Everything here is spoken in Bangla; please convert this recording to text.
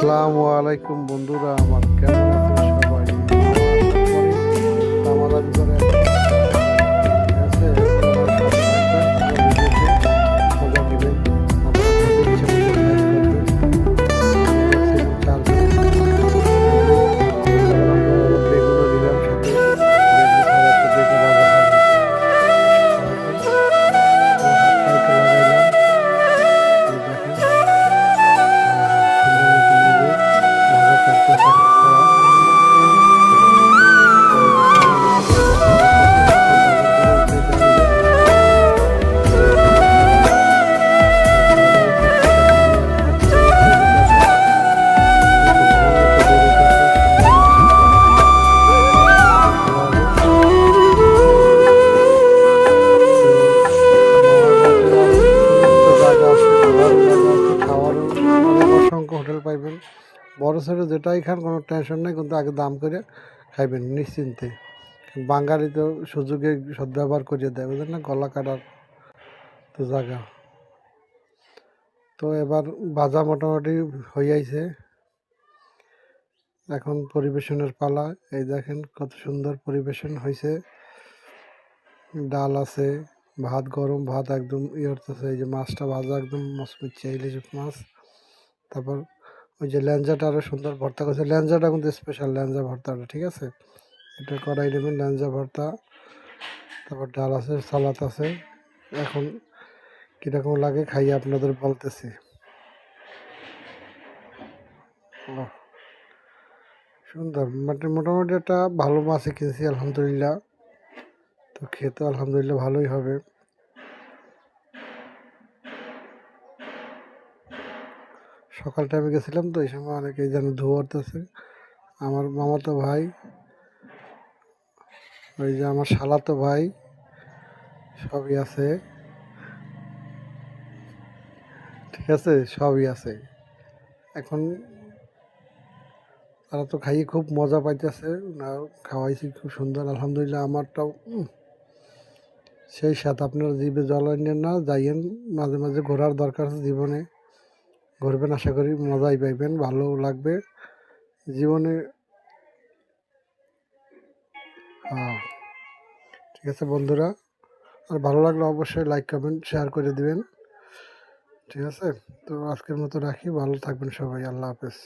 আসসালামু আলাইকুম বন্ধুরা, আমার কেমন আছেন সবাই? দামাদামি করে আছে, আমার সাথে থাকবেন, আমার ভিডিওতে মজা নেবেন। আবার আপনাদের ইচ্ছে মতো কাজ করবেন। আমি দেখছিলাম চাল আবার আমরা বেগুনও নিলাম সাথে। বেগুন ছাড়া তো বেগুন ভাজা হবে। দেখেন আমার হাতটা একটু লাগাইলাম, এই দেখেন। সুন্দর মতো নেড়ে ভাজা করতেছে তারা। এই যে সময় মতো করে ভাজা করতেছে, এখন ভাজার পরে উঠাইতে হবে। এই খাওয়া দাওয়া করতেছে, এখন আমি খাচ্ছি এই যে দেখেন। এই যে সময় মতো বের হইতেছে সুন্দর মাশাআল্লাহ। এখন খাওয়া হবে। তো মাওয়া বাজারে আরো সুন্দর সুন্দর জায়গা আছে, ঘোরারও জায়গা আছে, খাওয়ারও অনেক অসংখ্য হোটেল পাইবেন। বড় ছোট যেটাই খান কোনো টেনশন নেই, কিন্তু আগে দাম করে খাইবেন নিশ্চিন্তে। বাঙালি তো সুযোগে সদ্ব্যবহার করিয়ে দেয়, বুঝলেন না, গলা কাটার তো জায়গা। তো এবার বাজা মোটামুটি হইয়াছে, এখন পরিবেশনের পালা। এই দেখেন কত সুন্দর পরিবেশন হয়েছে। ডাল আছে, ভাত, গরম ভাত একদম ইয়ে হতেছে। এই যে মাছটা ভাজা একদম মচমচে ইলিশ মাছ। তারপর ওই যে ল্যাঞ্জাটা আরও সুন্দর ভর্তা করছে, ল্যাঞ্জাটা কিন্তু স্পেশাল ল্যাঞ্জা ভর্তাটা, ঠিক আছে। এটা কড়াই নেবেন, ল্যাঞ্জা ভর্তা। তারপর ডাল আছে, সালাদ আছে। এখন কীরকম লাগে খাইয়ে আপনাদের বলতেছি। ওহ, সুন্দর মোটামুটি একটা ভালো মাছই কিনছি আলহামদুলিল্লাহ। তো খেতে আলহামদুলিল্লাহ ভালোই হবে। সকাল টাইমে গেছিলাম তো, এই সময় অনেকেই যেন ধোয়ারতেছে। আমার মামাতো ভাই, ওই যে আমার শালাতো ভাই, সবই আছে, ঠিক আছে, সবই আছে। এখন তারা তো খাইয়ে খুব মজা পাইতেছে না, খাওয়াইছি খুব সুন্দর আলহামদুলিল্লাহ। আমারটাও সেই সাথে আপনারা জিভে জল আনেন না, যাইয়েন, মাঝে মাঝে ঘোরার দরকার আছে জীবনে। ঘুরবেন, আশা করি মজাই পাইবেন, ভালো লাগবে জীবনে। হ্যাঁ, ঠিক আছে বন্ধুরা, আর ভালো লাগলে অবশ্যই লাইক কমেন্ট শেয়ার করে দিবেন, ঠিক আছে। তো আজকের মতো রাখি, ভালো থাকবেন সবাই, আল্লাহ হাফেজ।